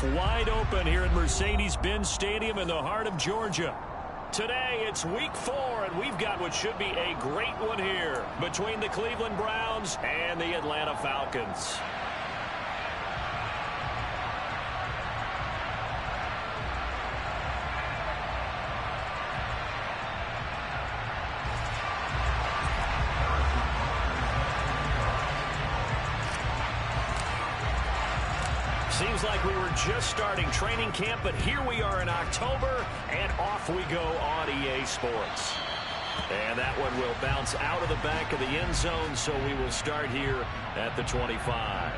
turf wide open here at Mercedes-Benz Stadium in the heart of Georgia. Today, it's week 4, and we've got what should be a great one here between the Cleveland Browns and the Atlanta Falcons. Seems like we were just starting training camp, but here we are in October, and off we go on EA Sports. And that one will bounce out of the back of the end zone, so we will start here at the 25.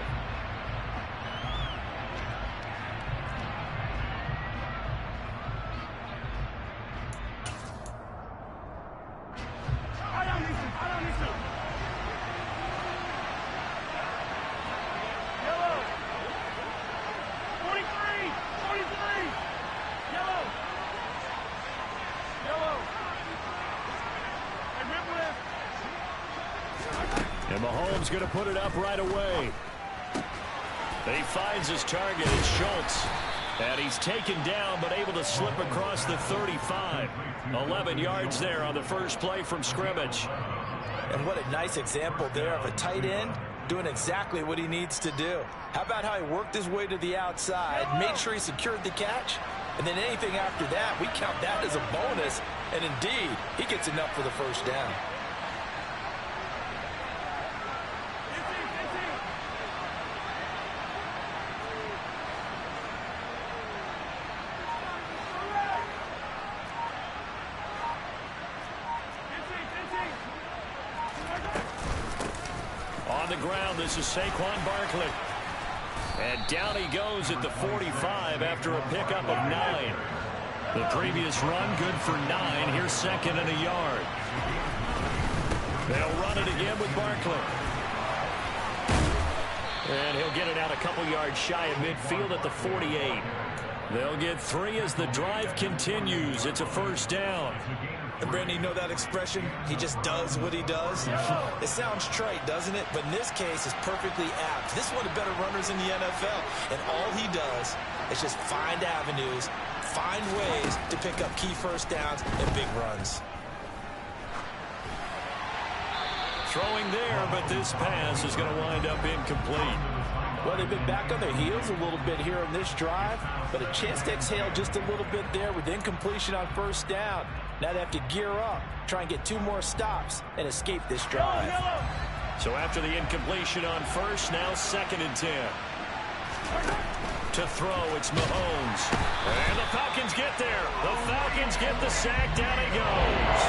And Mahomes going to put it up right away. He finds his target. It's Schultz. And he's taken down, but able to slip across the 35. 11 yards there on the first play from scrimmage. And what a nice example there of a tight end doing exactly what he needs to do. How about how he worked his way to the outside, made sure he secured the catch, and then anything after that, we count that as a bonus. And indeed, he gets enough for the first down. On the ground, this is Saquon Barkley. And down he goes at the 45 after a pickup of 9. The previous run, good for 9. Here's second and a yard. They'll run it again with Barkley. And he'll get it out a couple yards shy of midfield at the 48. They'll get 3 as the drive continues. It's a first down. And Brandon, you know that expression? He just does what he does. It sounds trite, doesn't it? But in this case, it's perfectly apt. This is one of the better runners in the NFL. And all he does is just find avenues, find ways to pick up key first downs and big runs. Throwing there, but this pass is going to wind up incomplete. Well, they've been back on their heels a little bit here on this drive, but a chance to exhale just a little bit there with incompletion on first down. Now they have to gear up, try and get 2 more stops, and escape this drive. So after the incompletion on first, now second and 10. To throw, it's Mahomes. And the Falcons get there. The Falcons get the sack. Down he goes.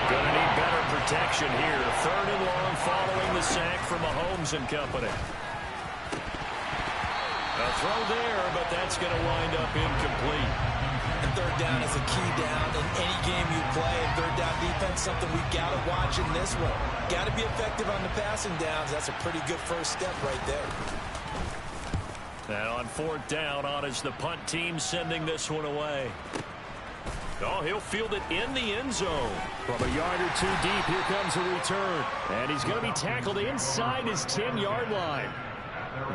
Going to need better protection here. 3rd and long following the sack from Mahomes and company. A throw there, but that's going to wind up incomplete. And 3rd down is a key down in any game you play. And 3rd down defense, something we've got to watch in this one. Got to be effective on the passing downs. That's a pretty good first step right there. And on 4th down, on is the punt team sending this one away. Oh, he'll field it in the end zone. From a yard or 2 deep, here comes a return. And he's going to be tackled inside his 10-yard line.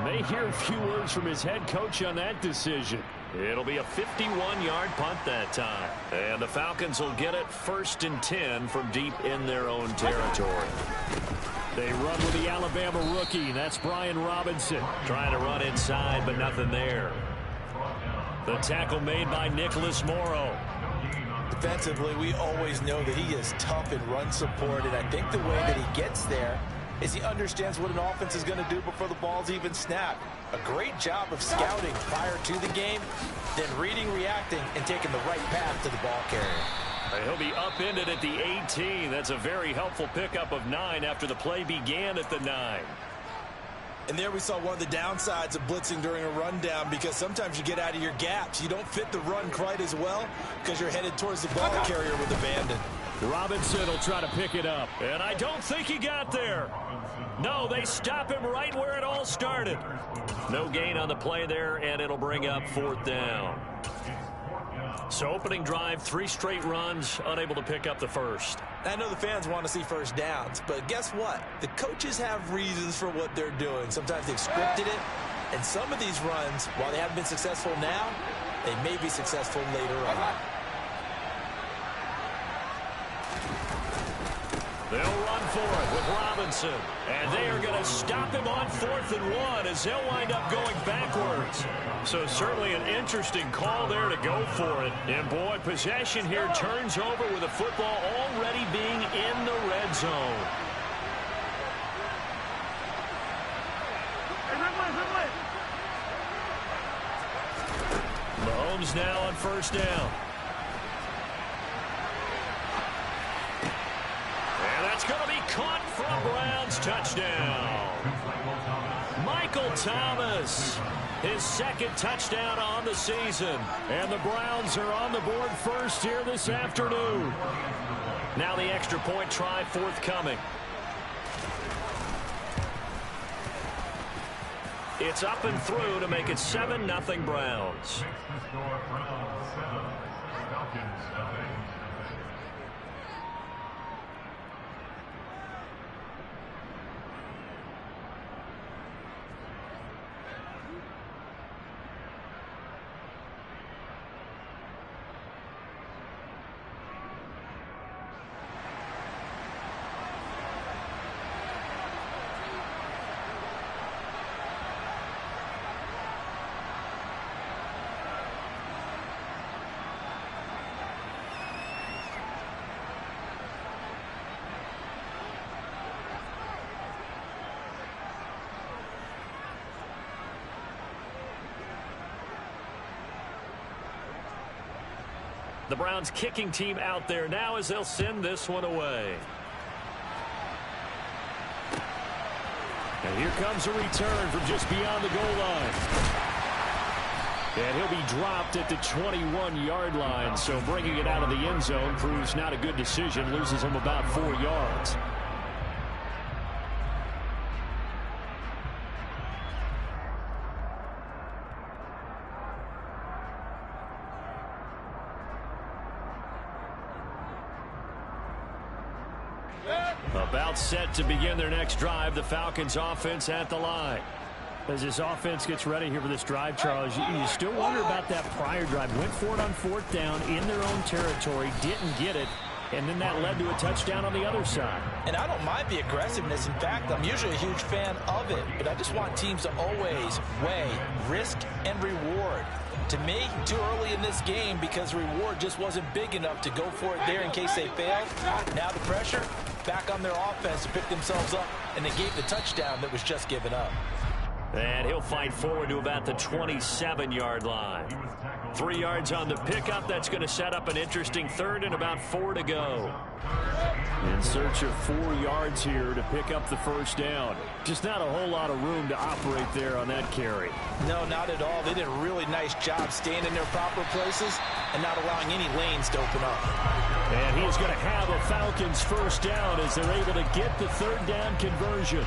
May hear a few words from his head coach on that decision. It'll be a 51-yard punt that time. And the Falcons will get it 1st and 10 from deep in their own territory. They run with the Alabama rookie. That's Brian Robinson. Trying to run inside, but nothing there. The tackle made by Nicholas Morrow. Defensively, we always know that he is tough in run support, and I think the way that he gets there is he understands what an offense is going to do before the ball's even snapped. A great job of scouting prior to the game, then reading, reacting, and taking the right path to the ball carrier. He'll be upended at the 18. That's a very helpful pickup of 9 after the play began at the 9. And there we saw one of the downsides of blitzing during a rundown, because sometimes you get out of your gaps. You don't fit the run quite as well because you're headed towards the ball carrier with abandon. Robinson will try to pick it up. And I don't think he got there. No, they stop him right where it all started. No gain on the play there, and it'll bring up 4th down. So opening drive, 3 straight runs, unable to pick up the first. I know the fans want to see first downs, but guess what? The coaches have reasons for what they're doing. Sometimes they've scripted it. And some of these runs, while they haven't been successful now, they may be successful later on. They'll run for it with Robinson. And they are going to stop him on 4th and 1 as they'll wind up going backwards. So certainly an interesting call there to go for it. And boy, possession here turns over with the football already being in the red zone. Mahomes now on 1st down. And that's going to be caught for a Browns touchdown. Michael Thomas, his 2nd touchdown on the season. And the Browns are on the board first here this afternoon. Now the extra point try forthcoming. It's up and through to make it 7-0 Browns. The Browns kicking team out there now as they'll send this one away. And here comes a return from just beyond the goal line. And he'll be dropped at the 21-yard line, so bringing it out of the end zone proves not a good decision, loses him about 4 yards. About set to begin their next drive. The Falcons offense at the line. As this offense gets ready here for this drive, Charles, you still wonder about that prior drive. Went for it on 4th down in their own territory, didn't get it, and then that led to a touchdown on the other side. And I don't mind the aggressiveness. In fact, I'm usually a huge fan of it, but I just want teams to always weigh risk and reward. To me, too early in this game because reward just wasn't big enough to go for it there in case they failed. Now the pressure back on their offense to pick themselves up, and they gave the touchdown that was just given up. And he'll fight forward to about the 27-yard line. 3 yards on the pickup. That's going to set up an interesting 3rd and about 4 to go. In search of 4 yards here to pick up the 1st down. Just not a whole lot of room to operate there on that carry. No, not at all. They did a really nice job staying in their proper places and not allowing any lanes to open up. And he's going to have a Falcons 1st down as they're able to get the 3rd down conversion.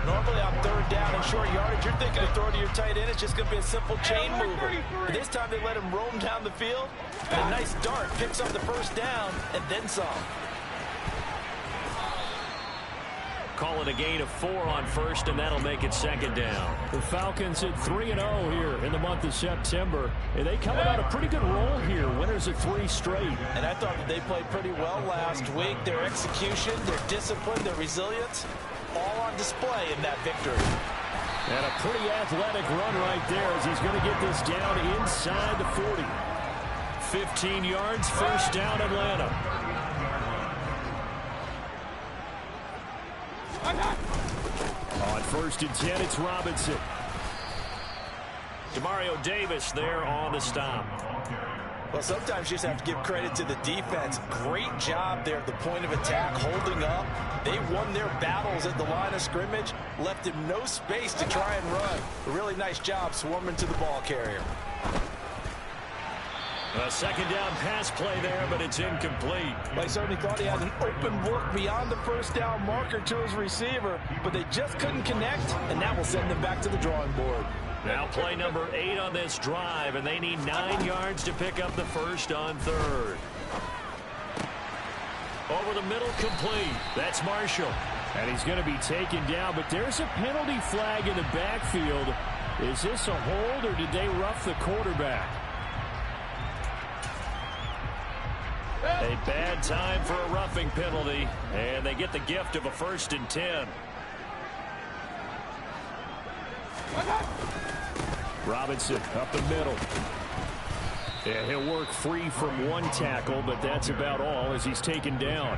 Normally on 3rd down and short yardage, you're thinking of throwing to your tight end. It's just going to be a simple chain mover. But this time they let him roam down the field. And a nice dart picks up the 1st down and then some. Call it a gain of 4 on 1st, and that'll make it 2nd down. The Falcons at 3-0 here in the month of September. And they coming on a pretty good roll here. Winners of 3 straight. And I thought that they played pretty well last week. Their execution, their discipline, their resilience, all on display in that victory. And a pretty athletic run right there as he's going to get this down inside the 40. 15 yards, 1st down Atlanta. On 1st and 10, it's Robinson. Demario Davis there on the stop. Well, sometimes you just have to give credit to the defense. Great job there at the point of attack, holding up. They won their battles at the line of scrimmage, left him no space to try and run. A really nice job swarming to the ball carrier. A 2nd down pass play there, but it's incomplete. Well, he certainly thought he had an open look beyond the 1st down marker to his receiver, but they just couldn't connect, and that will send them back to the drawing board. Now play number 8 on this drive, and they need 9 yards to pick up the 1st on 3rd. Over the middle, complete. That's Marshall. And he's going to be taken down, but there's a penalty flag in the backfield. Is this a hold, or did they rough the quarterback? A bad time for a roughing penalty, and they get the gift of a 1st and 10. Robinson up the middle. Yeah, he'll work free from one tackle, but that's about all as he's taken down.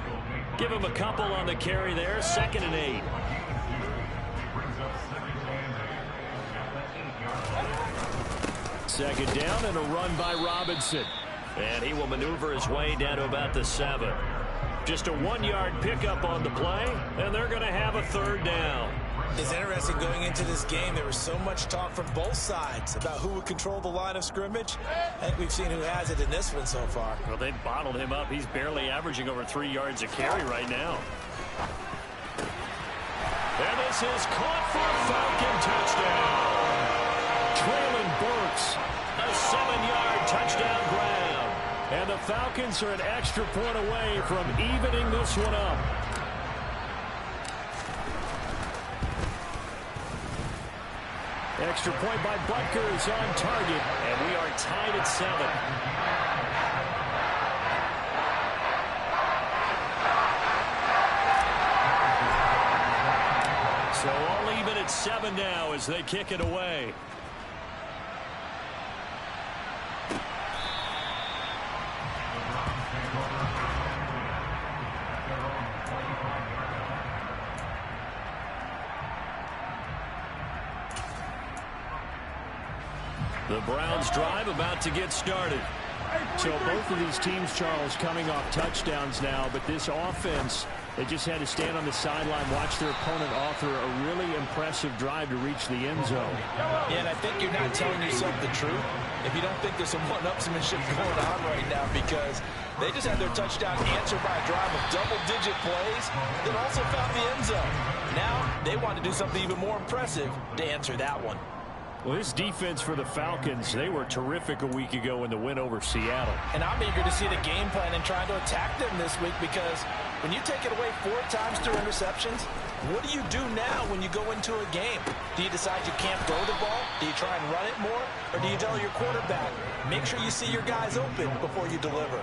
Give him a couple on the carry there, 2nd and 8. Second down and a run by Robinson. And he will maneuver his way down to about the 7. Just a 1-yard pickup on the play, and they're going to have a 3rd down. It's interesting going into this game. There was so much talk from both sides about who would control the line of scrimmage. I think we've seen who has it in this one so far. Well, they've bottled him up. He's barely averaging over 3 yards a carry right now. And this is caught for a Falcon touchdown. Traylon Burks, a 7-yard touchdown grab. And the Falcons are an extra point away from evening this one up. Extra point by Butker is on target, and we are tied at 7. So all even at 7 now as they kick it away. The Browns drive about to get started. So both of these teams, Charles, coming off touchdowns now, but this offense, they just had to stand on the sideline, watch their opponent author a really impressive drive to reach the end zone. Yeah, and I think you're not telling yourself the truth if you don't think there's some one-upsmanship going on right now, because they just had their touchdown answered by a drive of double-digit plays that also found the end zone. Now they want to do something even more impressive to answer that one. Well, this defense for the Falcons, they were terrific a week ago in the win over Seattle. And I'm eager to see the game plan and trying to attack them this week, because when you take it away 4 times through interceptions, what do you do now when you go into a game? Do you decide you can't throw the ball? Do you try and run it more? Or do you tell your quarterback, make sure you see your guys open before you deliver?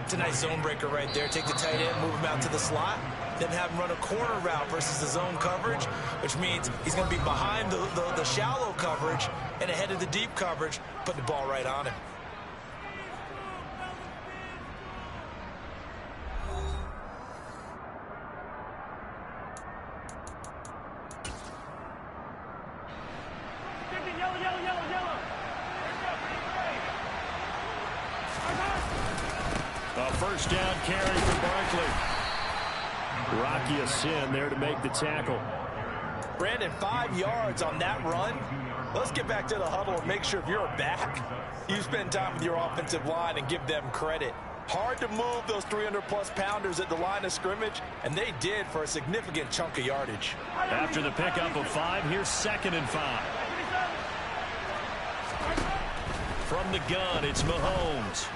It's a nice zone breaker right there. Take the tight end, move him out to the slot, then have him run a corner route versus the zone coverage, which means he's going to be behind the shallow coverage and ahead of the deep coverage, putting the ball right on him. A first down carry for Barkley. Rocky Sin there to make the tackle. Brandon, 5 yards on that run. Let's get back to the huddle and make sure if you're back, you spend time with your offensive line and give them credit. Hard to move those 300-plus pounders at the line of scrimmage, and they did for a significant chunk of yardage. After the pickup of 5, here's 2nd and 5. From the gun, it's Mahomes.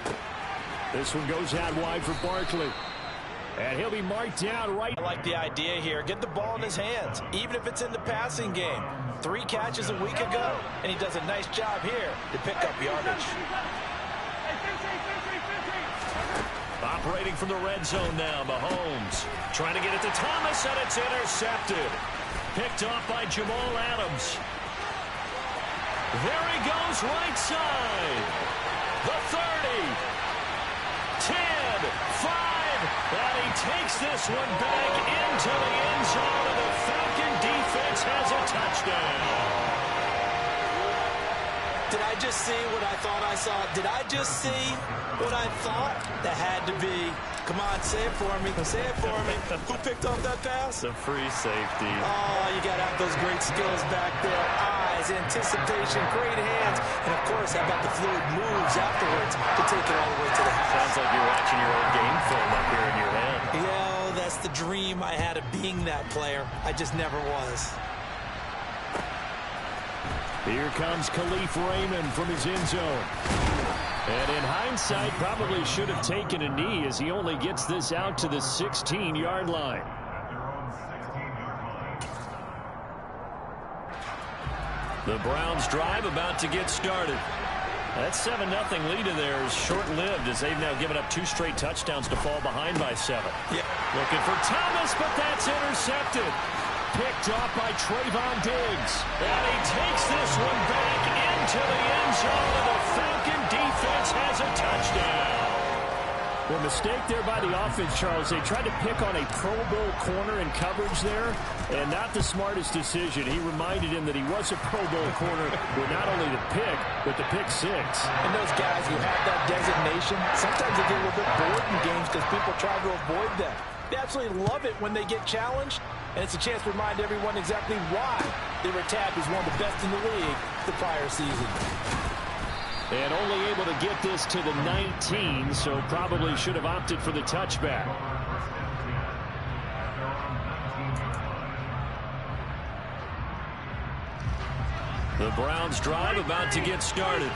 This one goes out wide for Barkley. And he'll be marked down right. I like the idea here. Get the ball in his hands, even if it's in the passing game. 3 catches a week ago, and he does a nice job here to pick up yardage. Operating from the red zone now, Mahomes. Trying to get it to Thomas, and it's intercepted. Picked off by Jamal Adams. There he goes right side. The 30. 10, 5. And he takes this one back into the end zone, and the Falcon defense has a touchdown. Did I just see what I thought I saw? Did I just see what I thought? That had to be. Come on, say it for me. Say it for me. Who picked off that pass? The free safety. Oh, you got to have those great skills back there. Eyes, anticipation, great hands. And, of course, how about the fluid moves afterwards to take it all the way to the house? Sounds like you're watching your old game film up here in your head. Yeah, that's the dream I had of being that player. I just never was. Here comes Khalif Raymond from his end zone. And in hindsight, probably should have taken a knee as he only gets this out to the 16-yard line. The Browns drive about to get started. That 7-0 lead of theirs is short-lived as they've now given up 2 straight touchdowns to fall behind by 7. Yeah. Looking for Thomas, but that's intercepted. Picked off by Trayvon Diggs. And he takes this one back into the end zone, and the Falcon defense has a touchdown. Well, mistake there by the offense, Charles. They tried to pick on a Pro Bowl corner in coverage there, and not the smartest decision. He reminded him that he was a Pro Bowl corner with not only the pick, but the pick 6. And those guys who have that designation, sometimes they get a little bit bored in games because people try to avoid them. They absolutely love it when they get challenged, and it's a chance to remind everyone exactly why they were tabbed as one of the best in the league the prior season. And only able to get this to the 19, so probably should have opted for the touchback. The Browns drive about to get started.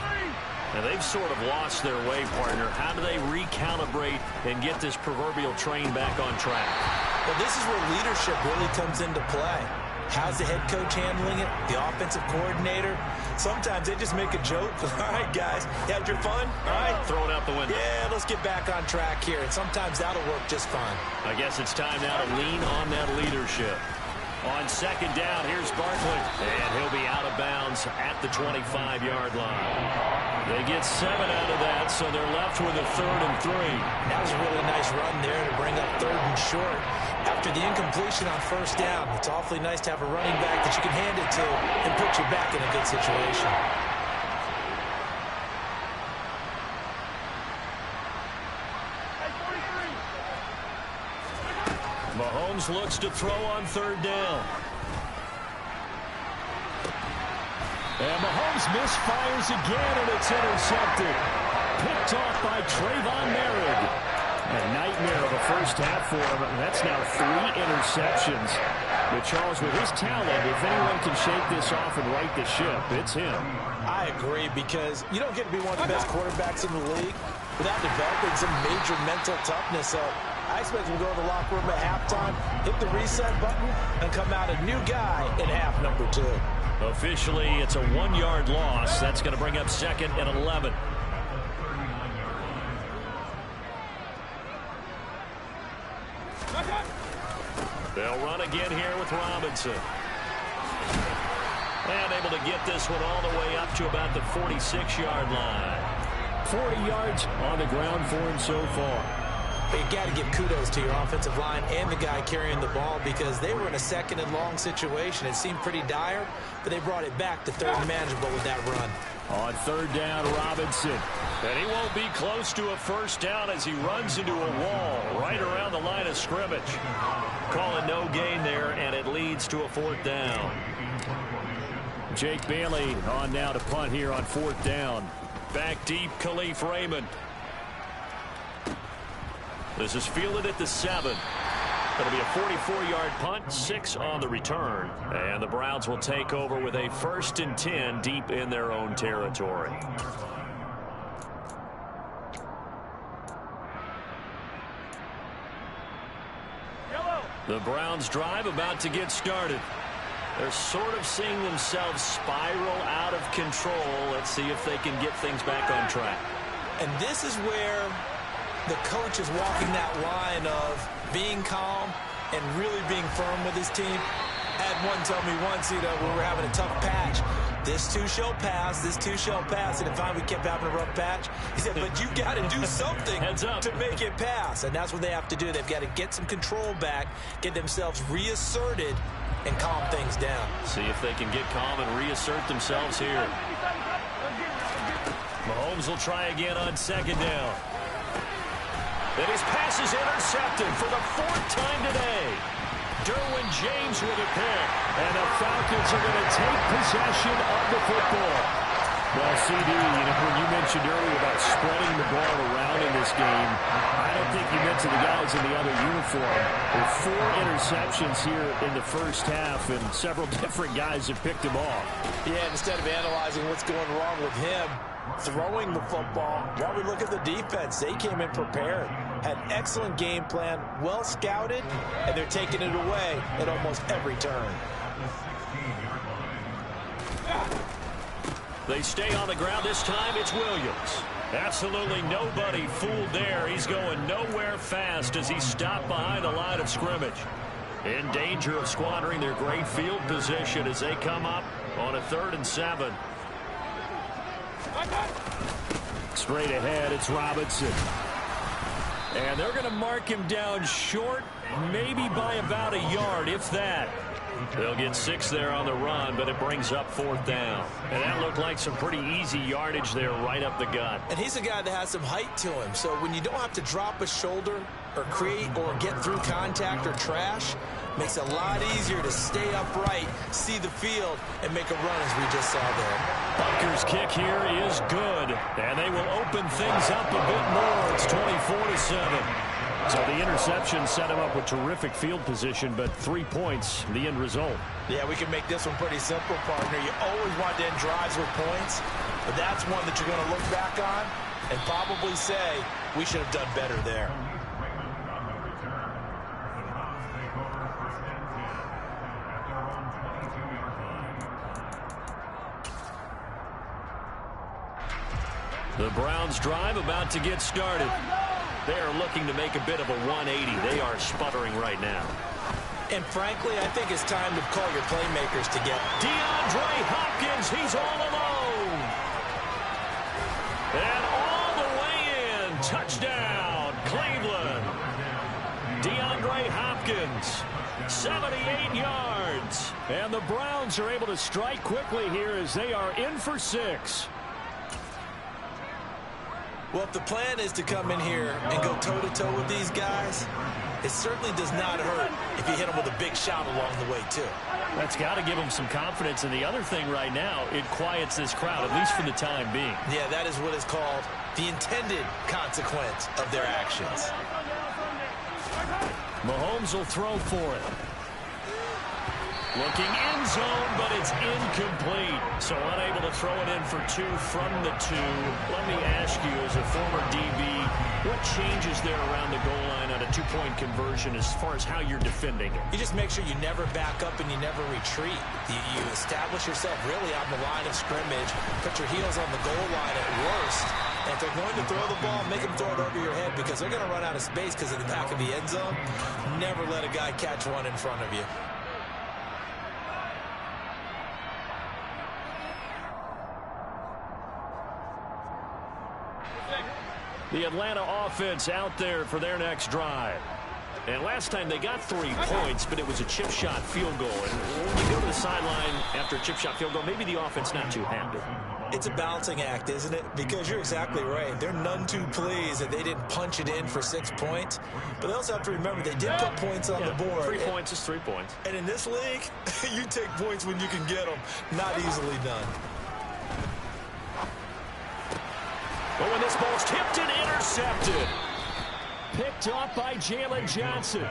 And they've sort of lost their way, partner. How do they recalibrate and get this proverbial train back on track? Well, this is where leadership really comes into play. How's the head coach handling it? The offensive coordinator? Sometimes they just make a joke. All right, guys, you had your fun? All right. Throw it out the window. Yeah, let's get back on track here. And sometimes that'll work just fine. I guess it's time now to lean on that leadership. On 2nd down, here's Barkley. And he'll be out of bounds at the 25-yard line. They get 7 out of that, so they're left with a 3rd and 3. That was a really nice run there to bring up 3rd and short. After the incompletion on 1st down, it's awfully nice to have a running back that you can hand it to and put you back in a good situation. Mahomes looks to throw on 3rd down. And Mahomes misfires again, and it's intercepted. Picked off by Trayvon Merrick. A nightmare of a first half for him. That's now 3 interceptions. But Charles, with his talent, if anyone can shake this off and right the ship, it's him. I agree, because you don't get to be one of the best quarterbacks in the league without developing some major mental toughness. So I expect him to go to the locker room at halftime, hit the reset button, and come out a new guy in half number 2. Officially, it's a 1-yard loss. That's going to bring up 2nd and 11. They'll run again here with Robinson. And able to get this one all the way up to about the 46-yard line. 40 yards on the ground for him so far. But you got to give kudos to your offensive line and the guy carrying the ball, because they were in a 2nd and long situation. It seemed pretty dire, but they brought it back to 3rd and manageable with that run. On 3rd down, Robinson. And he won't be close to a 1st down as he runs into a wall right around the line of scrimmage. Calling no gain there, and it leads to a 4th down. Jake Bailey on now to punt here on 4th down. Back deep, Khalif Raymond. This is fielded at the 7. It'll be a 44-yard punt, 6 on the return. And the Browns will take over with a 1st and 10 deep in their own territory. The Browns drive about to get started. They're sort of seeing themselves spiral out of control. Let's see if they can get things back on track. And this is where the coach is walking that line of being calm and really being firm with his team. I had one tell me once, when we were having a tough patch, this too shall pass, this too shall pass. And finally we kept having a rough patch. He said, but you got to do something to make it pass. And that's what they have to do. They've got to get some control back, get themselves reasserted, and calm things down. See if they can get calm and reassert themselves here. Mahomes will try again on 2nd down. And his pass is intercepted for the 4th time today. Derwin James with a pick. And the Falcons are going to take possession of the football. Well, CD, when you mentioned earlier about spreading the ball around in this game, I don't think you meant to the guys in the other uniform. There are 4 interceptions here in the first half, and several different guys have picked them off. Yeah, instead of analyzing what's going wrong with him throwing the football, while we look at the defense, they came in prepared, had an excellent game plan, well scouted, and they're taking it away at almost every turn. They stay on the ground. This time it's Williams. Absolutely nobody fooled there. He's going nowhere fast as he stopped behind the line of scrimmage. In danger of squandering their great field position as they come up on a 3rd and 7. Straight ahead, it's Robinson. And they're going to mark him down short, maybe by about a yard, if that. They'll get 6 there on the run, but it brings up 4th down. And that looked like some pretty easy yardage there right up the gut. And he's a guy that has some height to him. So when you don't have to drop a shoulder or create or get through contact or trash, makes it a lot easier to stay upright, see the field, and make a run as we just saw there. Butker's kick here is good. And they will open things up a bit more. It's 24-7. So the interception set him up with terrific field position, but 3 points, the end result. Yeah, we can make this one pretty simple, partner. You always want to end drives with points, but that's one that you're going to look back on and probably say, we should have done better there. The Browns drive about to get started. They are looking to make a bit of a 180. They are sputtering right now. And frankly, I think it's time to call your playmakers together. DeAndre Hopkins, he's all alone. And all the way in. Touchdown, Cleveland. DeAndre Hopkins, 78 yards. And the Browns are able to strike quickly here as they are in for 6. Well, if the plan is to come in here and go toe-to-toe with these guys, it certainly does not hurt if you hit them with a big shot along the way, too. That's got to give them some confidence. And the other thing right now, it quiets this crowd, at least for the time being. Yeah, that is what is called the intended consequence of their actions. Mahomes will throw for it. Looking end zone, but it's incomplete. So unable to throw it in for 2 from the 2. Let me ask you, as a former DB, what changes there around the goal line on a 2-point conversion as far as how you're defending it? You just make sure you never back up and you never retreat. You establish yourself really on the line of scrimmage, put your heels on the goal line at worst. And if they're going to throw the ball, make them throw it over your head because they're going to run out of space because of the back of the end zone. Never let a guy catch one in front of you. The Atlanta offense out there for their next drive. And last time they got 3 points, but it was a chip shot field goal. And when you go to the sideline after a chip shot field goal, maybe the offense not too happy. It's a balancing act, isn't it? Because you're exactly right. They're none too pleased that they didn't punch it in for 6 points. But they also have to remember they did put points on the board. 3 points is 3 points. And in this league, you take points when you can get them. Not easily done. But when this ball's tipped and intercepted. Picked off by Jalen Johnson.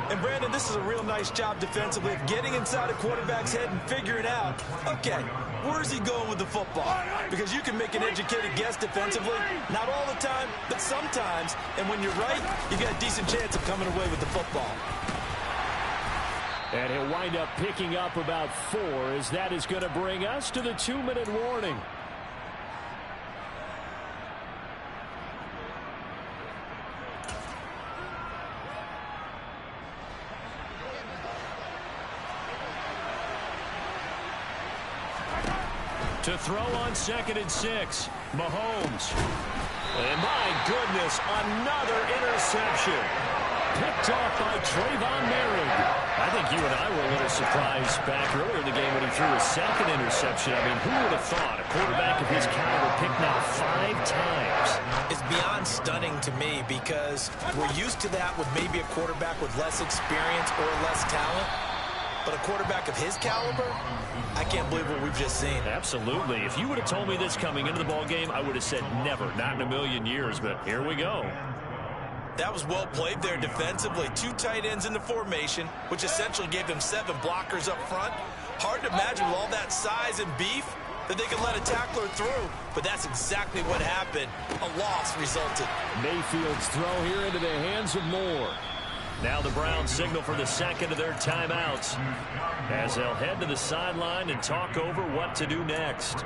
And Brandon, this is a real nice job defensively of getting inside a quarterback's head and figuring out, okay, where's he going with the football? Because you can make an educated guess defensively, not all the time, but sometimes. And when you're right, you got a decent chance of coming away with the football. And he'll wind up picking up about 4 as that is going to bring us to the 2-minute warning. To throw on 2nd and 6, Mahomes. And my goodness, another interception. Picked off by Trayvon Merrick. I think you and I were a little surprised back earlier in the game when he threw a 2nd interception. I mean, who would have thought a quarterback of his caliber picked now 5 times? It's beyond stunning to me because we're used to that with maybe a quarterback with less experience or less talent. But a quarterback of his caliber, I can't believe what we've just seen. Absolutely. If you would have told me this coming into the ball game, I would have said never, not in a million years. But here we go. That was well played there defensively. 2 tight ends in the formation, which essentially gave them 7 blockers up front. Hard to imagine with all that size and beef that they could let a tackler through. But that's exactly what happened. A loss resulted. Mayfield's throw here into the hands of Moore. Now the Browns signal for the second of their timeouts as they'll head to the sideline and talk over what to do next.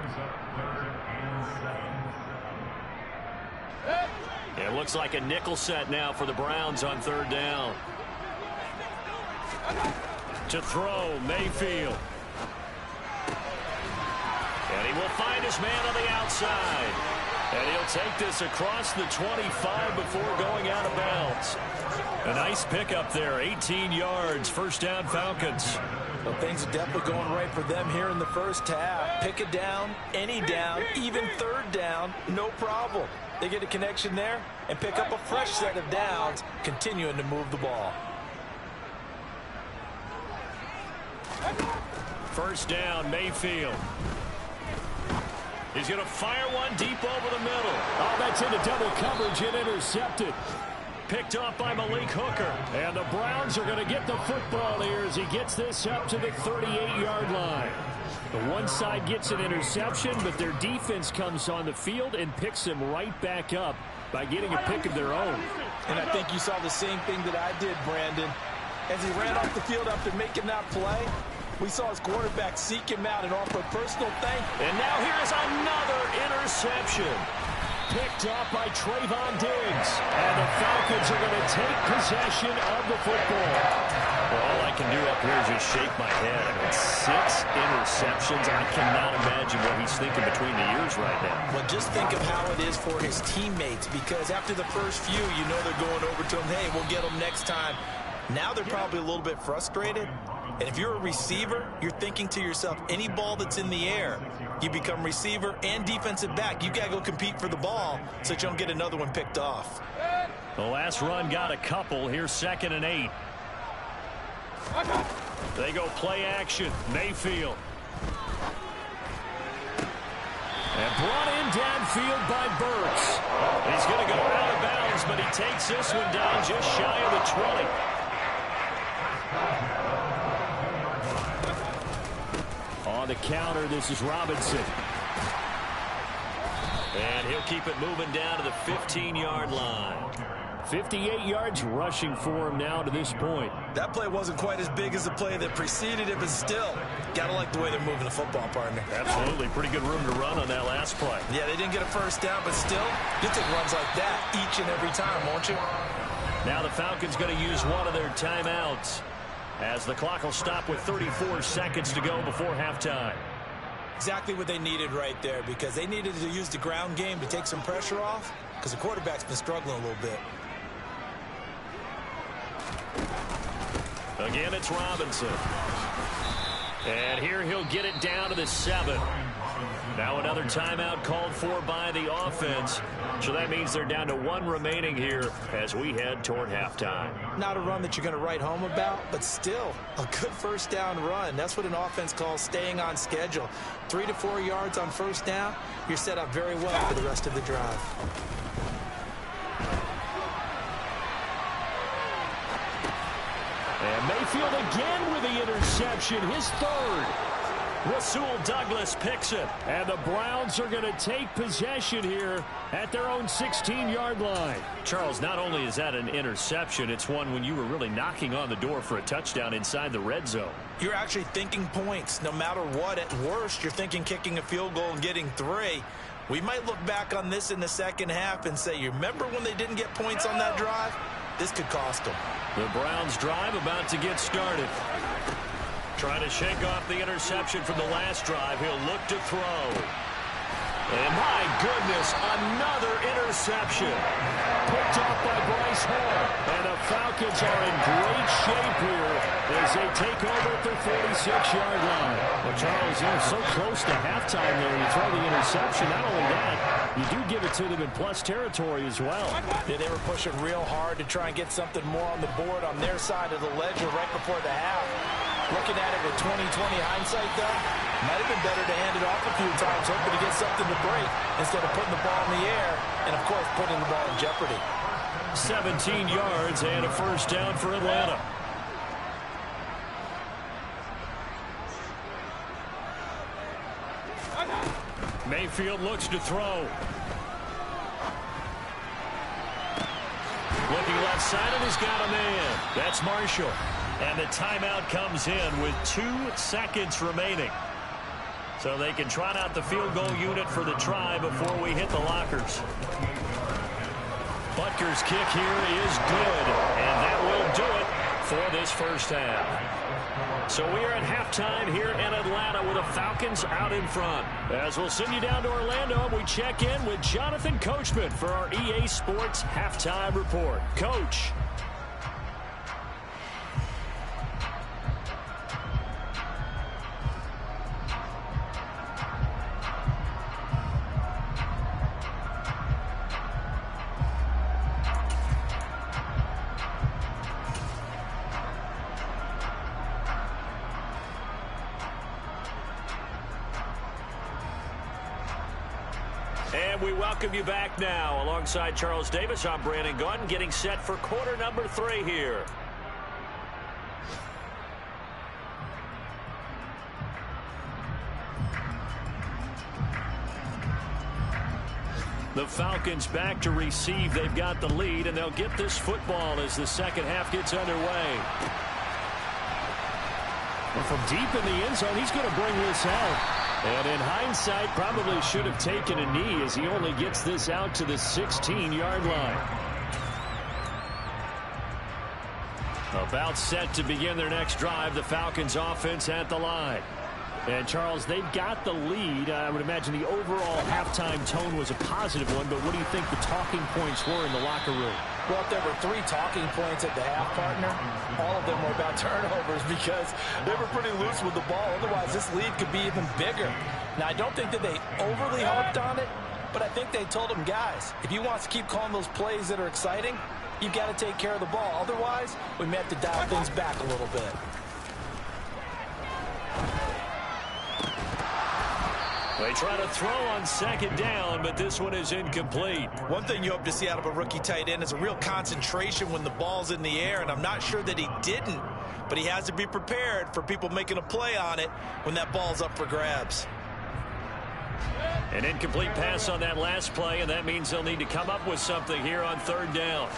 It looks like a nickel set now for the Browns on third down. To throw, Mayfield. And he will find his man on the outside. And he'll take this across the 25 before going out of bounds. A nice pickup there, 18 yards, first down Falcons. Well, things are definitely going right for them here in the first half. Pick it down, any down, even third down, no problem. They get a connection there and pick up a fresh set of downs, continuing to move the ball. First down, Mayfield. He's going to fire one deep over the middle. Oh, that's into double coverage and intercepted. Picked off by Malik Hooker. And the Browns are going to get the football here as he gets this up to the 38-yard line. The one side gets an interception, but their defense comes on the field and picks him right back up by getting a pick of their own. And I think you saw the same thing that I did, Brandon. As he ran off the field after making that play, we saw his quarterback seek him out and offer a personal thank. And now here's another interception. Picked off by Trayvon Diggs. And the Falcons are going to take possession of the football. Well, all I can do up here is just shake my head. I mean, 6 interceptions. I cannot imagine what he's thinking between the ears right now. Well, just think of how it is for his teammates, because after the first few, you know they're going over to him, hey, we'll get them next time. Now they're probably a little bit frustrated. And if you're a receiver, you're thinking to yourself, any ball that's in the air, you become receiver and defensive back. You got to go compete for the ball so that you don't get another one picked off. The last run got a couple. Here's 2nd and 8. They go play action. Mayfield. And brought in downfield by Burks. He's going to go out of bounds, but he takes this one down just shy of the 20. On the counter, this is Robinson. And he'll keep it moving down to the 15-yard line. 58 yards rushing for him now to this point. That play wasn't quite as big as the play that preceded it, but still, gotta like the way they're moving the football, partner. Absolutely. Pretty good room to run on that last play. Yeah, they didn't get a first down, but still, you'll take runs like that each and every time, won't you? Now the Falcons going to use one of their timeouts as the clock will stop with 34 seconds to go before halftime. Exactly what they needed right there, because they needed to use the ground game to take some pressure off, because the quarterback's been struggling a little bit. Again, it's Robinson. And here he'll get it down to the 7. Now another timeout called for by the offense. So that means they're down to 1 remaining here as we head toward halftime. Not a run that you're going to write home about, but still a good first down run. That's what an offense calls staying on schedule. 3 to 4 yards on first down, you're set up very well for the rest of the drive. And Mayfield again with the interception, his 3rd. Rasul Douglas picks it. And the Browns are going to take possession here at their own 16-yard line. Charles, not only is that an interception, it's one when you were really knocking on the door for a touchdown inside the red zone. You're actually thinking points no matter what. At worst, you're thinking kicking a field goal and getting 3. We might look back on this in the second half and say, you remember when they didn't get points on that drive? This could cost them. The Browns drive about to get started. Trying to shake off the interception from the last drive. He'll look to throw. And my goodness, another interception. Picked off by Bryce Hall. And the Falcons are in great shape here as they take over at their 46-yard line. Well, Charles, you're so close to halftime there. You throw the interception. Not only that, you do give it to them in plus territory as well. Yeah, they were pushing real hard to try and get something more on the board on their side of the ledger right before the half. Looking at it with 20/20 hindsight, though, might have been better to hand it off a few times, hoping to get something to break instead of putting the ball in the air and, of course, putting the ball in jeopardy. 17 yards and a first down for Atlanta. Mayfield looks to throw. Looking left side, and he's got a man. That's Marshall. And the timeout comes in with 2 seconds remaining. So they can trot out the field goal unit for the try before we hit the lockers. Butker's kick here is good, and that will do it for this first half. So we are at halftime here in Atlanta with the Falcons out in front. As we'll send you down to Orlando, we check in with Jonathan Coachman for our EA Sports Halftime Report. Coach. And we welcome you back now. Alongside Charles Davis, I'm Brandon Gunn, getting set for quarter number 3 here. The Falcons back to receive. They've got the lead, and they'll get this football as the second half gets underway. And from deep in the end zone, he's going to bring this out. And in hindsight, probably should have taken a knee as he only gets this out to the 16-yard line. About set to begin their next drive, the Falcons offense at the line. And, Charles, they've got the lead. I would imagine the overall halftime tone was a positive one, but what do you think the talking points were in the locker room? Well, if there were 3 talking points at the half, partner, all of them were about turnovers because they were pretty loose with the ball. Otherwise, this lead could be even bigger. Now, I don't think that they overly harped on it, but I think they told them, guys, if you want to keep calling those plays that are exciting, you've got to take care of the ball. Otherwise, we may have to dial things back a little bit. They try to throw on second down, but this one is incomplete. One thing you hope to see out of a rookie tight end is a real concentration when the ball's in the air, and I'm not sure that he didn't, but he has to be prepared for people making a play on it when that ball's up for grabs. An incomplete pass on that last play, and that means they'll need to come up with something here on third down.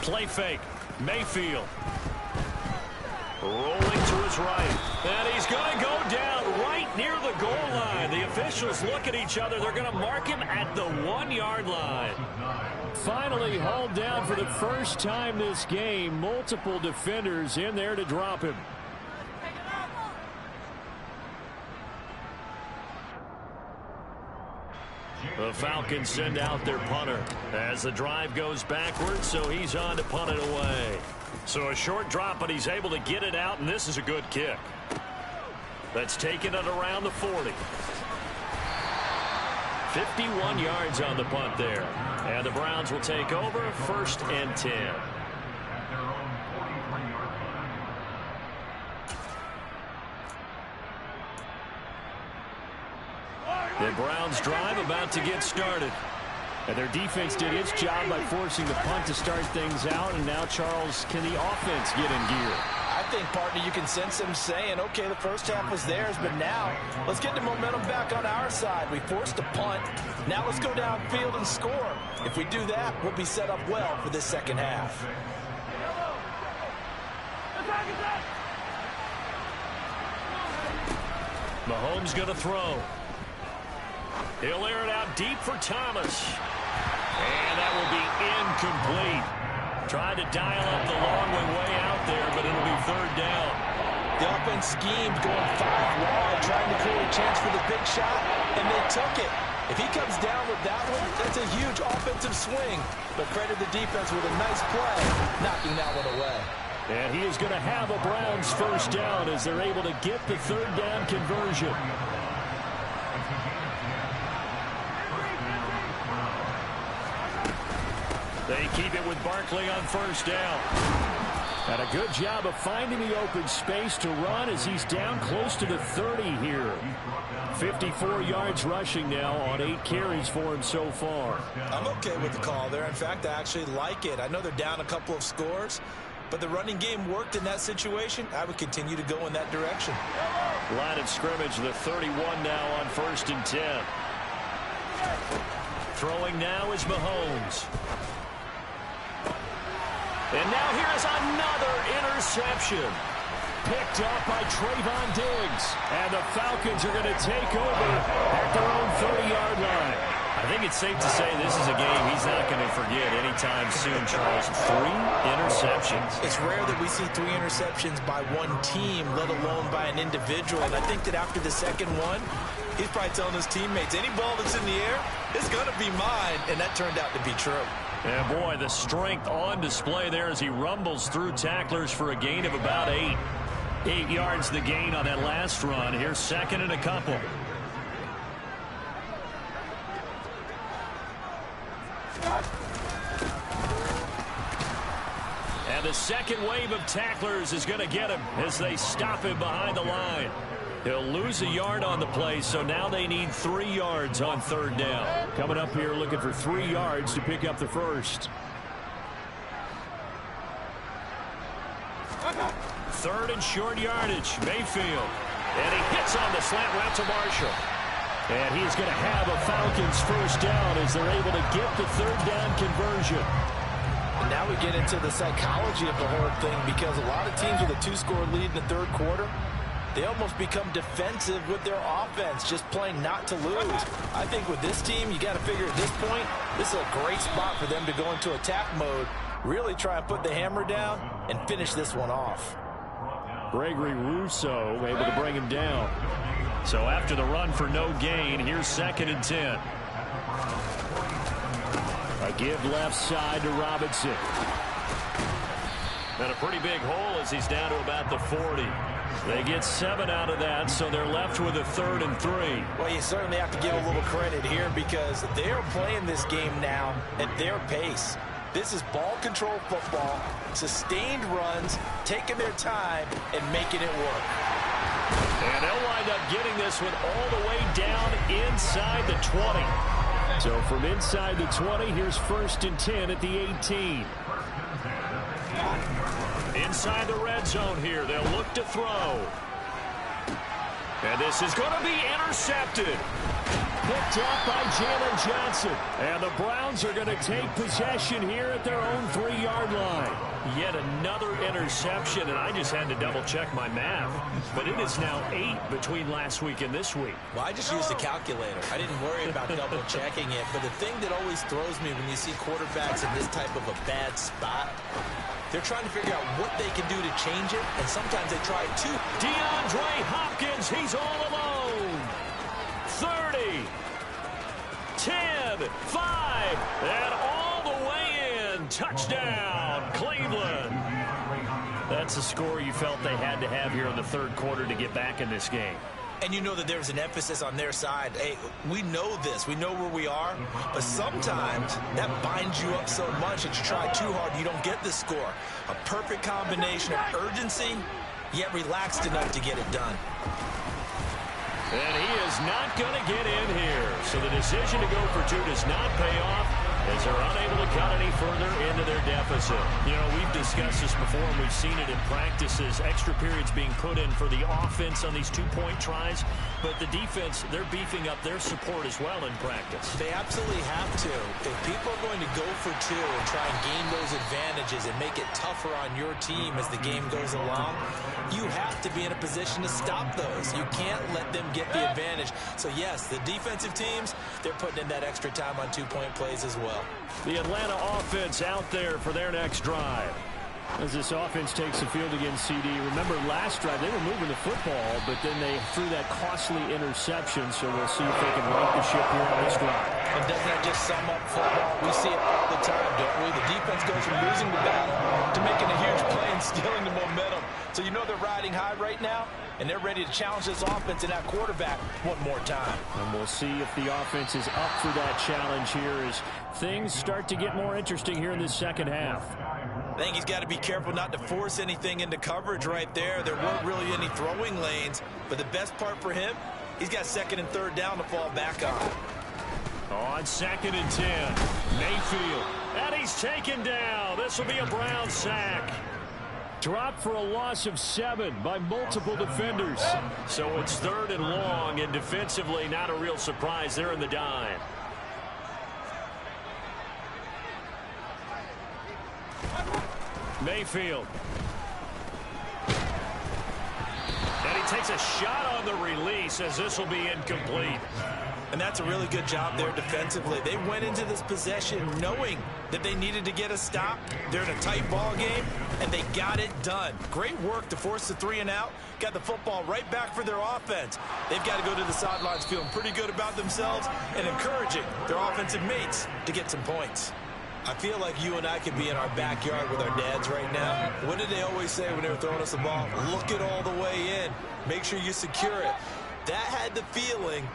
Play fake. Mayfield. Rolling to his right. And he's going to go down right near the goal line. The officials look at each other. They're going to mark him at the 1-yard line. Finally hauled down for the first time this game. Multiple defenders in there to drop him. The Falcons send out their punter as the drive goes backwards, so he's on to punt it away. So a short drop, but he's able to get it out, and this is a good kick. That's taken it around the 40. 51 yards on the punt there. And the Browns will take over 1st and 10. The Browns drive about to get started. And their defense did its job by forcing the punt to start things out. And now, Charles, can the offense get in gear? I think, partner, you can sense them saying, okay, the first half was theirs, but now let's get the momentum back on our side. We forced a punt. Now let's go downfield and score. If we do that, we'll be set up well for this second half. Mahomes going to throw. He'll air it out deep for Thomas. And that will be incomplete. Tried to dial up the long one way out there, but it'll be third down. The offense schemed going 5 wide, trying to create a chance for the big shot, and they took it. If he comes down with that one, that's a huge offensive swing. But credit the defense with a nice play, knocking that one away. And he is going to have a Browns first down as they're able to get the third down conversion. They keep it with Barkley on first down. And a good job of finding the open space to run as he's down close to the 30 here. 54 yards rushing now on 8 carries for him so far. I'm okay with the call there. In fact, I actually like it. I know they're down a couple of scores, but the running game worked in that situation. I would continue to go in that direction. Line of scrimmage, the 31 now on 1st and 10. Throwing now is Mahomes. And now here's another interception. Picked up by Trayvon Diggs. And the Falcons are going to take over at their own 30-yard line. I think it's safe to say this is a game he's not going to forget anytime soon, Charles. 3 interceptions. It's rare that we see 3 interceptions by one team, let alone by an individual. And I think that after the second one, he's probably telling his teammates, any ball that's in the air, it's going to be mine. And that turned out to be true. Yeah, boy, the strength on display there as he rumbles through tacklers for a gain of about 8. 8 yards the gain on that last run. Here's second and a couple. And the second wave of tacklers is going to get him as they stop him behind the line. He'll lose a yard on the play, so now they need 3 yards on third down. Coming up here looking for 3 yards to pick up the first. Third and short yardage, Mayfield. And he hits on the slant route to Marshall. And he's going to have a Falcons first down as they're able to get the third down conversion. And now we get into the psychology of the whole thing, because a lot of teams with a 2-score lead in the third quarter, they almost become defensive with their offense, just playing not to lose. I think with this team, you got to figure at this point, this is a great spot for them to go into attack mode, really try and put the hammer down and finish this one off. Gregory Rousseau able to bring him down. So after the run for no gain, here's second and 10. A give left side to Robinson. And a pretty big hole as he's down to about the 40. They get 7 out of that, so they're left with a 3rd and 3. Well, you certainly have to give a little credit here because they're playing this game now at their pace. This is ball control football, sustained runs, taking their time, and making it work. And they'll wind up getting this one all the way down inside the 20. So from inside the 20, here's 1st and 10 at the 18. Inside the red zone here, they'll look to throw. And this is going to be intercepted. Picked up by Jalen Johnson. And the Browns are going to take possession here at their own 3-yard line. Yet another interception, and I just had to double-check my math. But it is now 8 between last week and this week. Well, I just used a calculator. I didn't worry about double-checking it. But the thing that always throws me when you see quarterbacks in this type of a bad spot, they're trying to figure out what they can do to change it, and sometimes they try it too. DeAndre Hopkins, he's all alone. 30, 10, 5, and all the way in. Touchdown, Cleveland. That's a score you felt they had to have here in the third quarter to get back in this game. And you know that there's an emphasis on their side. Hey, we know this. We know where we are. But sometimes that binds you up so much that you try too hard, you don't get the score. A perfect combination of urgency, yet relaxed enough to get it done. And he is not going to get in here. So the decision to go for 2 does not pay off as they're unable to cut any further into their deficit. You know, we've discussed this before, and we've seen it in practices. Extra periods being put in for the offense on these 2-point tries. But the defense, they're beefing up their support as well in practice. They absolutely have to. If people are going to go for 2 and try and gain those advantages and make it tougher on your team as the game goes along, you have to be in a position to stop those. You can't let them get the advantage. So, yes, the defensive teams, they're putting in that extra time on 2-point plays as well. The Atlanta offense out there for their next drive. As this offense takes the field against CD. Remember last drive, they were moving the football, but then they threw that costly interception, so we'll see if they can right the ship here on this drive. And doesn't that just sum up football? We see it all the time, don't we? The defense goes from losing the battle to making a huge play and stealing the momentum. So you know they're riding high right now, and they're ready to challenge this offense and that quarterback one more time. And we'll see if the offense is up for that challenge here as things start to get more interesting here in this second half. I think he's got to be careful not to force anything into coverage right there. There weren't really any throwing lanes, but the best part for him, he's got 2nd and 3rd down to fall back on. On 2nd and 10, Mayfield, and he's taken down. This will be a Brown sack. Dropped for a loss of 7 by multiple defenders. So it's 3rd and long, and defensively not a real surprise there in the dime. Mayfield. And he takes a shot on the release as this will be incomplete. And that's a really good job there defensively. They went into this possession knowing that they needed to get a stop. They're in a tight ball game, and they got it done. Great work to force the 3 and out. Got the football right back for their offense. They've got to go to the sidelines feeling pretty good about themselves and encouraging their offensive mates to get some points. I feel like you and I could be in our backyard with our dads right now. What did they always say when they were throwing us the ball? Look it all the way in. Make sure you secure it. That had the feeling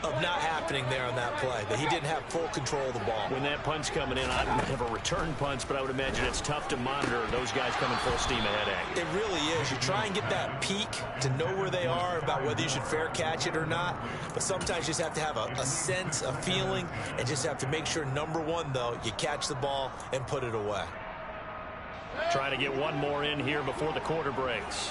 of not happening there on that play, that he didn't have full control of the ball. When that punch coming in, I don't have a return punch, but I would imagine it's tough to monitor those guys coming full steam ahead at you. It really is. You try and get that peek to know where they are, about whether you should fair catch it or not, but sometimes you just have to have a sense, a feeling, and just have to make sure, number one, though, you catch the ball and put it away. Trying to get one more in here before the quarter breaks.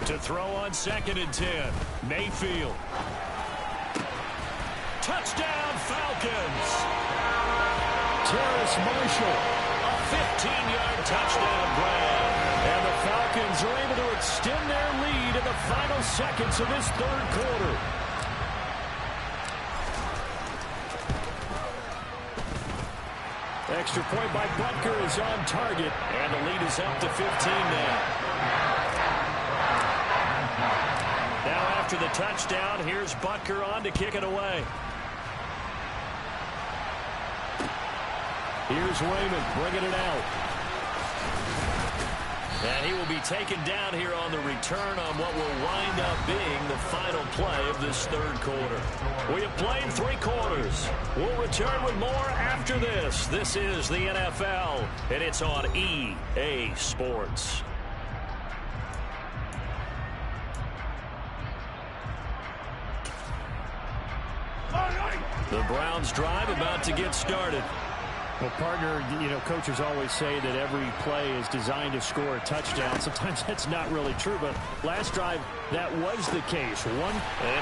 To throw on 2nd and 10. Mayfield. Touchdown, Falcons. Terrace Marshall. A 15-yard touchdown grab. And the Falcons are able to extend their lead in the final seconds of this 3rd quarter. Extra point by Butker is on target. And the lead is up to 15 now. Now after the touchdown, here's Butker on to kick it away. Here's Raymond bringing it out. And he will be taken down here on the return on what will wind up being the final play of this 3rd quarter. We have played 3 quarters. We'll return with more after this. This is the NFL, and it's on EA Sports. The Browns drive about to get started. Well, partner, coaches always say that every play is designed to score a touchdown. Sometimes that's not really true, but last drive, that was the case. And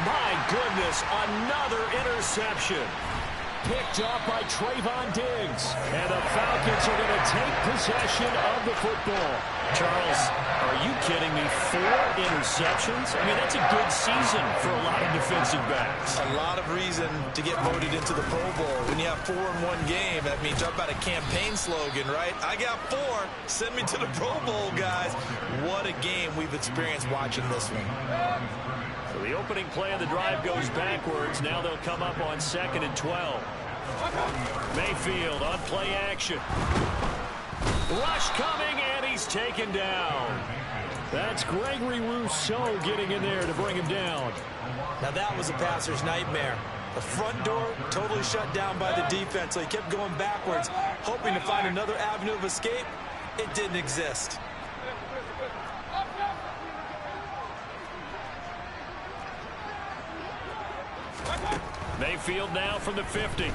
my goodness, another interception. Picked off by Trayvon Diggs. And the Falcons are going to take possession of the football. Charles, are you kidding me? 4 interceptions? I mean, that's a good season for a lot of defensive backs. A lot of reason to get voted into the Pro Bowl. When you have 4 in one game, that means talk about a campaign slogan, right? I got 4. Send me to the Pro Bowl, guys. What a game we've experienced watching this one. So the opening play of the drive goes backwards. Now they'll come up on 2nd and 12. Mayfield on play action. Rush coming, and he's taken down. That's Gregory Rousseau getting in there to bring him down. Now that was a passer's nightmare. The front door totally shut down by the defense, so he kept going backwards, hoping to find another avenue of escape. It didn't exist. Mayfield now from the 50.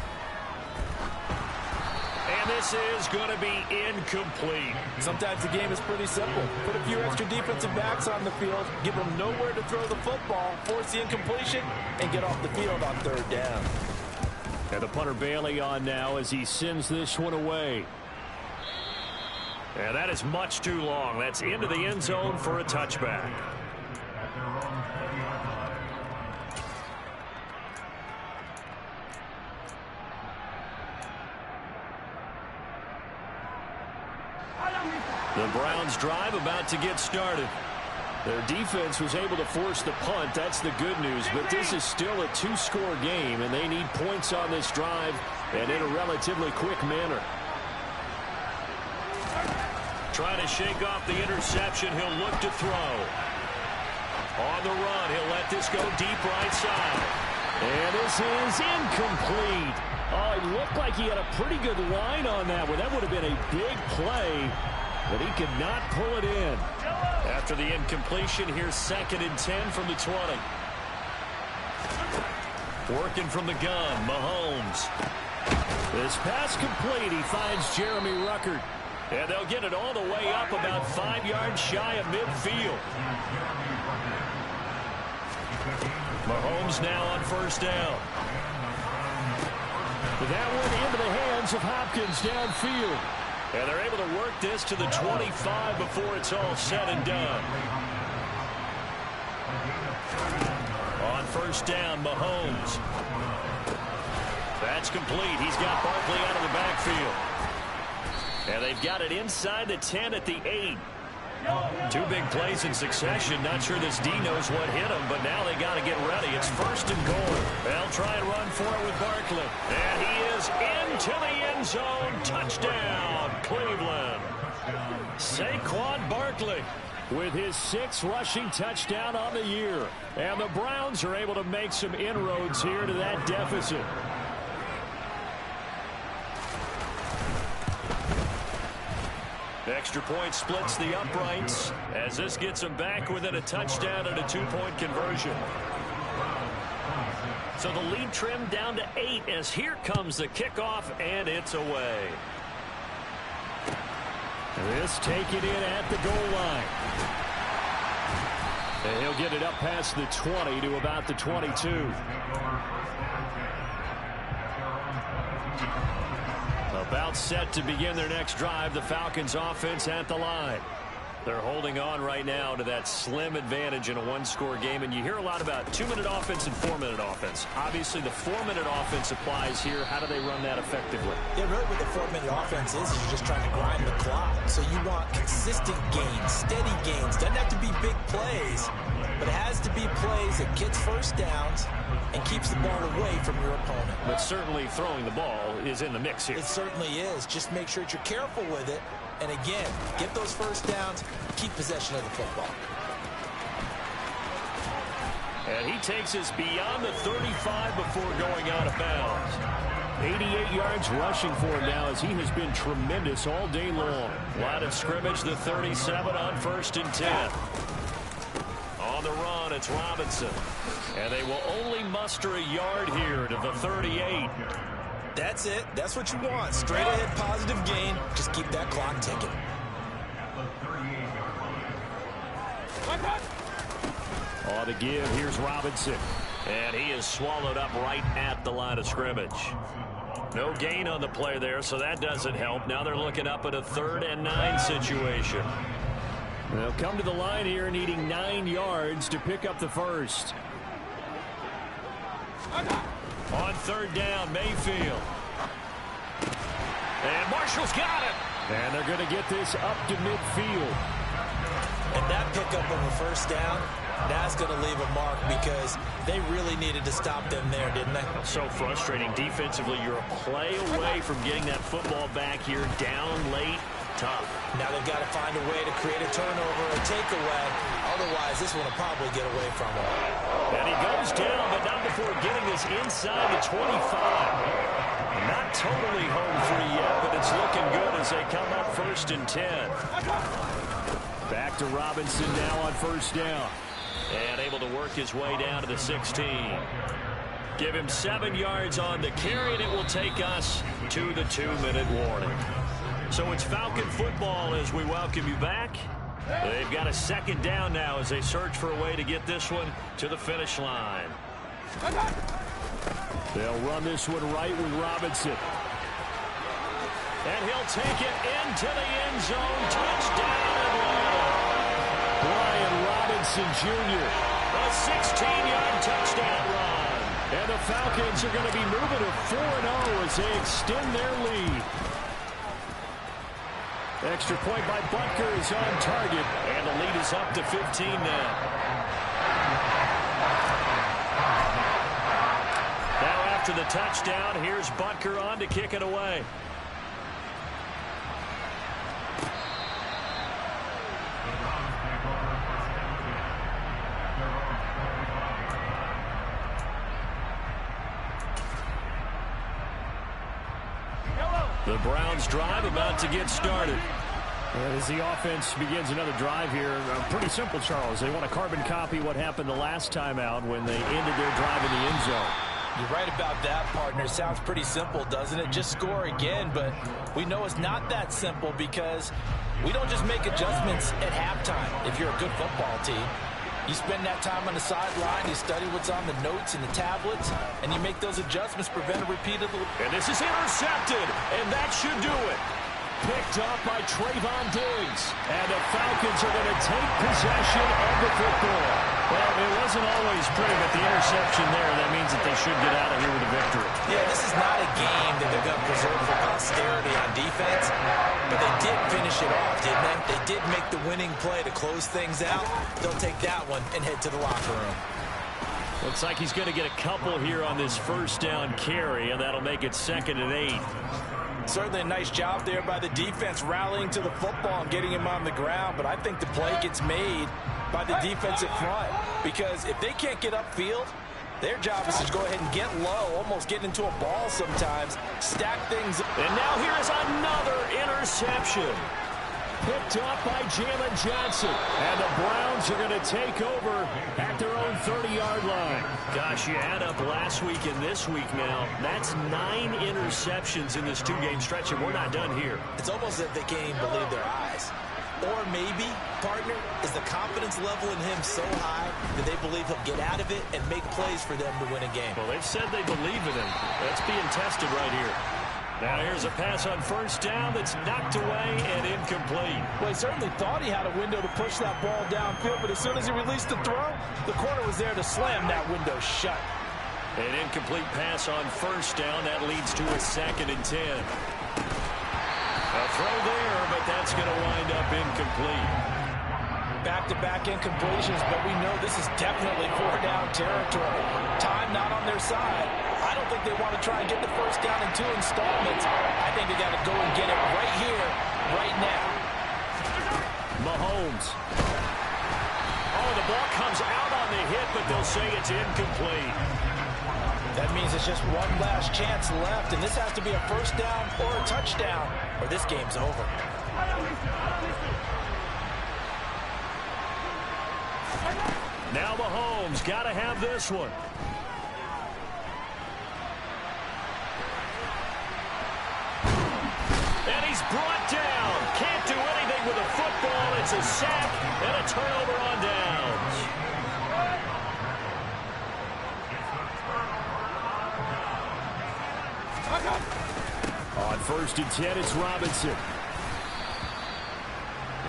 And this is going to be incomplete. Sometimes the game is pretty simple. Put a few extra defensive backs on the field, give them nowhere to throw the football, force the incompletion, and get off the field on 3rd down. And the punter Bailey on now as he sends this one away. And that is much too long. That's into the end zone for a touchback. The Browns drive about to get started. Their defense was able to force the punt. That's the good news. But this is still a 2-score game, and they need points on this drive and in a relatively quick manner. Trying to shake off the interception. He'll look to throw. On the run, he'll let this go deep right side. And this is incomplete. Oh, it looked like he had a pretty good line on that one. That would have been a big play, but he could not pull it in. After the incompletion, here's 2nd and 10 from the 20. Working from the gun, Mahomes. This pass complete. He finds Jeremy Ruckert. And they'll get it all the way up about 5 yards shy of midfield. Mahomes now on 1st down. That one into the hands of Hopkins downfield. And they're able to work this to the 25 before it's all said and done. On first down, Mahomes. That's complete. He's got Barkley out of the backfield. And they've got it inside the 10 at the 8. Two big plays in succession. Not sure this D knows what hit him, but now they got to get ready. It's first and goal. They'll try and run for it with Barkley. And he is into the end zone. Touchdown, Cleveland. Saquon Barkley with his 6th rushing touchdown on the year. And the Browns are able to make some inroads here to that deficit. Extra point splits the uprights as this gets them back within a touchdown and a 2-point conversion. So the lead trimmed down to 8 as here comes the kickoff, and it's away. This taken in at the goal line. And he'll get it up past the 20 to about the 22. About set to begin their next drive, the Falcons offense at the line. They're holding on right now to that slim advantage in a one-score game, and you hear a lot about 2-minute offense and 4-minute offense. Obviously, the 4-minute offense applies here. How do they run that effectively? Yeah, really what the 4-minute offense is you're just trying to grind the clock. So you want consistent gains, steady gains. Doesn't have to be big plays, but it has to be plays that gets first downs and keeps the ball away from your opponent. But certainly throwing the ball is in the mix here. It certainly is. Just make sure that you're careful with it. And again, get those first downs, keep possession of the football. And he takes us beyond the 35 before going out of bounds. 88 yards rushing for him now as he has been tremendous all day long. Line of scrimmage, the 37 on first and 10. On the run, it's Robinson. And they will only muster a yard here to the 38. That's it. That's what you want. Straight ahead positive gain. Just keep that clock ticking. On the give, here's Robinson. And he is swallowed up right at the line of scrimmage. No gain on the play there, so that doesn't help. Now they're looking up at a 3rd and 9 situation. They'll come to the line here needing 9 yards to pick up the first. On 3rd down, Mayfield. And Marshall's got it. And they're going to get this up to midfield. And that pickup of a first down, that's going to leave a mark because they really needed to stop them there, didn't they? So frustrating. Defensively, you're a play away from getting that football back here down late. Tough. Now they've got to find a way to create a turnover or a takeaway. Otherwise, this one will probably get away from them. And he goes down, but not before getting this inside the 25. Not totally home free yet, but it's looking good as they come up 1st and 10. Back to Robinson now on first down. And able to work his way down to the 16. Give him 7 yards on the carry, and it will take us to the 2-minute warning. So it's Falcon football as we welcome you back. They've got a 2nd down now as they search for a way to get this one to the finish line. They'll run this one right with Robinson. And he'll take it into the end zone. Touchdown Atlanta. Brian Robinson Jr. A 16-yard touchdown run. And the Falcons are going to be moving to 4-0 as they extend their lead. Extra point by Butker is on target. And the lead is up to 15 now. Now after the touchdown, here's Butker on to kick it away. The Browns drive about to get started. As the offense begins another drive here, pretty simple, Charles. They want to carbon copy what happened the last time out when they ended their drive in the end zone. You're right about that, partner. Sounds pretty simple, doesn't it? Just score again, but we know it's not that simple because we don't just make adjustments at halftime if you're a good football team. You spend that time on the sideline, you study what's on the notes and the tablets, and you make those adjustments, prevent a repeat of the... And this is intercepted, and that should do it. Picked up by Trayvon Diggs. And the Falcons are going to take possession of the football. Well, it wasn't always pretty, but the interception there, that means that they should get out of here with a victory. Yeah, this is not a game that they're going to preserve for posterity on defense, but they did finish it off, didn't they? They did make the winning play to close things out. They'll take that one and head to the locker room. Looks like he's going to get a couple here on this first down carry, and that'll make it 2nd and 8. Certainly a nice job there by the defense rallying to the football and getting him on the ground, but I think the play gets made by the defensive front because if they can't get upfield, their job is to go ahead and get low, almost get into a ball sometimes, stack things. And now here is another interception. Picked up by Jalen Johnson. And the Browns are going to take over at their own 30-yard line. Gosh, you add up last week and this week now. That's 9 interceptions in this 2-game stretch, and we're not done here. It's almost as if they can't even believe their eyes. Or maybe, partner, is the confidence level in him so high that they believe he'll get out of it and make plays for them to win a game. Well, they've said they believe in him. That's being tested right here. Now here's a pass on first down that's knocked away and incomplete. Well, he certainly thought he had a window to push that ball downfield, but as soon as he released the throw, the corner was there to slam that window shut. An incomplete pass on first down. That leads to a 2nd and 10. A throw there, but that's going to wind up incomplete. Back-to-back incompletions, but we know this is definitely 4-down territory. Time not on their side. I don't think they want to try and get the first down in 2 installments. I think they got to go and get it right here, right now. Mahomes. Oh, the ball comes out on the hit, but they'll say it's incomplete. That means it's just one last chance left, and this has to be a first down or a touchdown, or this game's over. Now Mahomes got to have this one. And he's brought down. Can't do anything with a football. It's a sack and a turnover on downs. On 1st and 10, it's Robinson.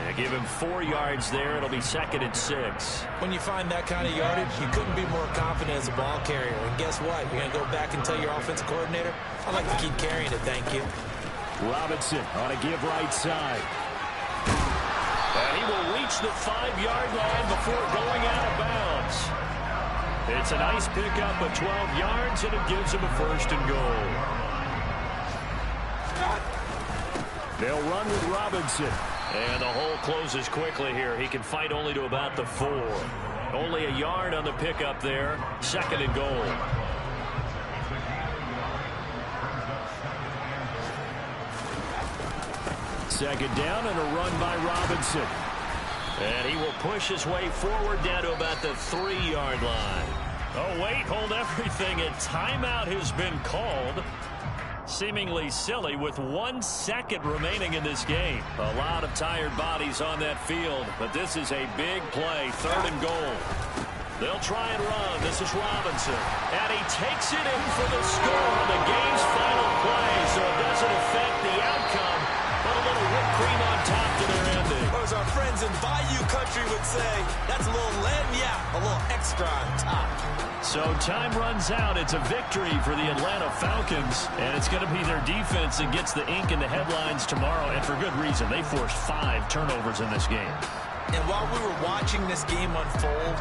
And give him 4 yards there. It'll be 2nd and 6. When you find that kind of yardage, you couldn't be more confident as a ball carrier. And guess what? You're going to go back and tell your offensive coordinator, I'd like to keep carrying it, thank you. Robinson on a give right side. And he will reach the 5-yard line before going out of bounds. It's a nice pickup of 12 yards, and it gives him a 1st and goal. They'll run with Robinson. And the hole closes quickly here. He can fight only to about the 4. Only a yard on the pickup there. 2nd and goal. Second down and a run by Robinson. And he will push his way forward down to about the 3-yard line. Oh, wait, hold everything. A timeout has been called. Seemingly silly with 1 second remaining in this game. A lot of tired bodies on that field, but this is a big play. 3rd and goal. They'll try and run. This is Robinson. And he takes it in for the score on the game's final play, so it doesn't affect the outcome, but a little whipped cream on top to their ending. Or as our friends in Bayou Country would say, that's a little lagniappe, a little extra on top. So time runs out. It's a victory for the Atlanta Falcons, and it's going to be their defense that gets the ink in the headlines tomorrow, and for good reason. They forced 5 turnovers in this game. And while we were watching this game unfold,